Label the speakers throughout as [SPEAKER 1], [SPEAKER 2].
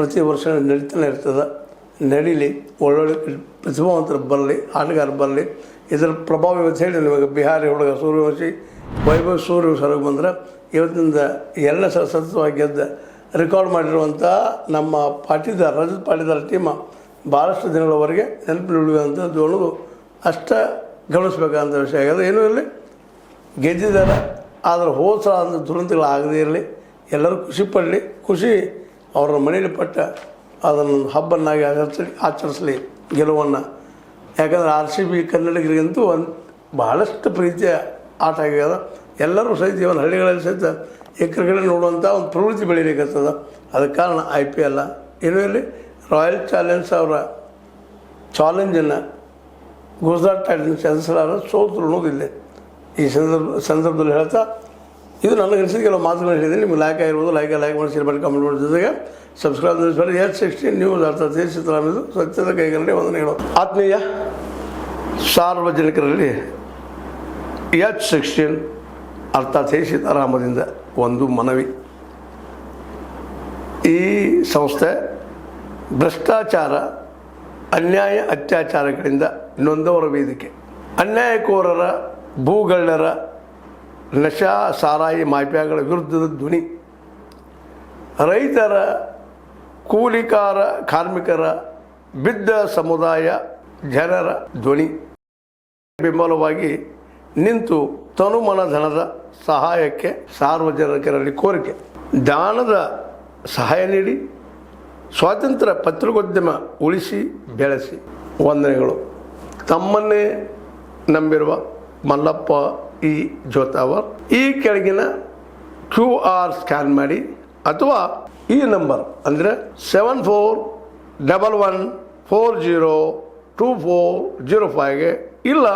[SPEAKER 1] ಪ್ರತಿ ವರ್ಷ ನಡೀತಾನೆ ಇರ್ತದೆ. ನಡೀಲಿ, ಒಳ್ಳೊಳ್ಳೆ ಪ್ರತಿಭಾವಂತರು ಬರಲಿ, ಆಟಗಾರ ಬರಲಿ. ಇದರ ಪ್ರಭಾವ ಇವತ್ತು ಹೇಳಿ ನಿಮಗೆ ಬಿಹಾರಿ ಹುಡುಗ ಸೂರ್ಯವಂಶಿ ವೈಭವ್ ಸೂರ್ಯವಂಶಿ ಹೊರಗೆ ಬಂದ್ರೆ ಇವತ್ತಿನಿಂದ 2ನೇ ಸಲ ಸತತವಾಗಿ ಗೆದ್ದ ರೆಕಾರ್ಡ್ ಮಾಡಿರುವಂಥ ನಮ್ಮ ಪಾಟೀದಾರ್ ರಜತ್ ಪಾಟೀದಾರ್ ಟೀಮ ಭಾಳಷ್ಟು ದಿನಗಳವರೆಗೆ ನೆನಪಿನ ಉಳಿಯುವಂಥದ್ದು ಅನ್ನೋದು ಅಷ್ಟ ಗಮನಿಸಬೇಕಂತ ವಿಷಯ ಆಗಿದೆ. ಏನೂ ಇರಲಿ, ಗೆದ್ದಿದ್ದಾರೆ. ಆದರೆ ಹೋದ ಸಲ ಅಂಥ ದುರಂತಗಳಾಗದೇ ಇರಲಿ, ಎಲ್ಲರೂ ಖುಷಿ ಪಡಲಿ. ಖುಷಿ ಅವರ ಮನೆಯಲ್ಲಿ ಪಟ್ಟ ಅದನ್ನು ಹಬ್ಬನ್ನಾಗಿ ಆಚರಿಸಲಿ ಗೆಲುವನ್ನು. ಯಾಕಂದರೆ RCB ಕನ್ನಡಿಗರಿಗಂತೂ ಬಹಳಷ್ಟು ಪ್ರೀತಿಯ ಆಟ ಆಗ್ಯದ. ಎಲ್ಲರೂ ಸಹಿತ ಇವನ್ ಹಳ್ಳಿಗಳಲ್ಲಿ ಸಹಿತ ಕ್ರಿಕೆಟ್ ನೋಡುವಂಥ ಒಂದು ಪ್ರವೃತ್ತಿ ಬೆಳೀಲಿಕ್ಕತ್ತದ. ಅದಕ್ಕೆ ಕಾರಣ IPL. ಏನೂ ಇರಲಿ, ರಾಯಲ್ ಚಾಲೆಂಜರ್ಸ್ ಅವರ ಚಾಲೆಂಜನ್ನು ಗುಜರಾತ್ ಟೈಟನ್ಸ್ ಎದುರಿಸಲಾರ ಸೋತರು ಅನ್ನೋದಿಲ್ಲ. ಈ ಸಂದರ್ಭದಲ್ಲಿ ಹೇಳ್ತಾ ಇದು ನನಗೆ ಅನಿಸಿದ ಕೆಲವು ಮಾತುಗಳು ಹೇಳಿದ್ದೀನಿ. ನಿಮ್ಗೆ ಲೈಕ್ ಆಗಿರ್ಬೋದು, ಲೈಕ್ ಮಾಡಿ, ಶೇರ್ ಮಾಡಿ, ಕಮೆಂಟ್ ಮಾಡಿ. ಜೊತೆಗೆ ಸಬ್ಸ್ಕ್ರೈಬ್ ಮಾಡಿ. H16 ನ್ಯೂಸ್ ಅರ್ಥಾತ್ ಸಿದ್ದರಾಮಯ್ಯ ಸತ್ಯದ ಕೈಗಳಲ್ಲಿ ವಂದನೆಗಳು. ಆತ್ಮೀಯ ಸಾರ್ವಜನಿಕರಲ್ಲಿ H16 ಅರ್ಥಾತ್ ಸೀತಾರಾಮದಿಂದ ಒಂದು ಮನವಿ. ಈ ಸಂಸ್ಥೆ ಭ್ರಷ್ಟಾಚಾರ, ಅನ್ಯಾಯ, ಅತ್ಯಾಚಾರಗಳಿಂದ ನೊಂದವರ ವೇದಿಕೆ. ಅನ್ಯಾಯಕೋರರ, ಭೂಗಳ್ಳರ, ನಶಾ ಸಾರಾಯಿ ಮಾಫಿಯಾಗಳ ವಿರುದ್ಧದ ಧ್ವನಿ. ರೈತರ, ಕೂಲಿಕಾರ, ಕಾರ್ಮಿಕರ, ಬಿದ್ದ ಸಮುದಾಯ ಜನರ ಧ್ವನಿ. ಬೆಂಬಲವಾಗಿ ನಿಂತು ತನುಮನ ಧನದ ಸಹಾಯಕ್ಕೆ ಸಾರ್ವಜನಿಕರಲ್ಲಿ ಕೋರಿಕೆ. ದಾನದ ಸಹಾಯ ನೀಡಿ ಸ್ವಾತಂತ್ರ್ಯ ಪತ್ರಿಕೋದ್ಯಮ ಉಳಿಸಿ ಬೆಳೆಸಿ. ವಂದನೆಗಳು. ತಮ್ಮನ್ನೇ ನಂಬಿರುವ ಮಲ್ಲಪ್ಪ ಇ ಜೋತಾವರ್. ಈ ಕೆಳಗಿನ QR ಸ್ಕ್ಯಾನ್ ಮಾಡಿ ಅಥವಾ ಈ ನಂಬರ್ ಅಂದರೆ 7411402405ಗೆ ಇಲ್ಲ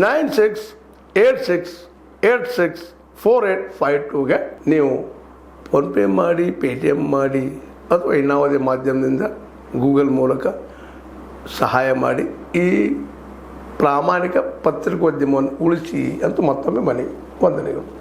[SPEAKER 1] 9686864852ಗೆ ನೀವು ಫೋನ್ಪೇ ಮಾಡಿ, Paytm ಮಾಡಿ ಅಥವಾ ಇನ್ನಾವುದೇ ಮಾಧ್ಯಮದಿಂದ ಗೂಗಲ್ ಮೂಲಕ ಸಹಾಯ ಮಾಡಿ ಈ ಪ್ರಾಮಾಣಿಕ ಪತ್ರಿಕೋದ್ಯಮವನ್ನು ಉಳಿಸಿ ಅಂತ ಮತ್ತೊಮ್ಮೆ ಮನವಿ. ವಂದನೆಗಳು.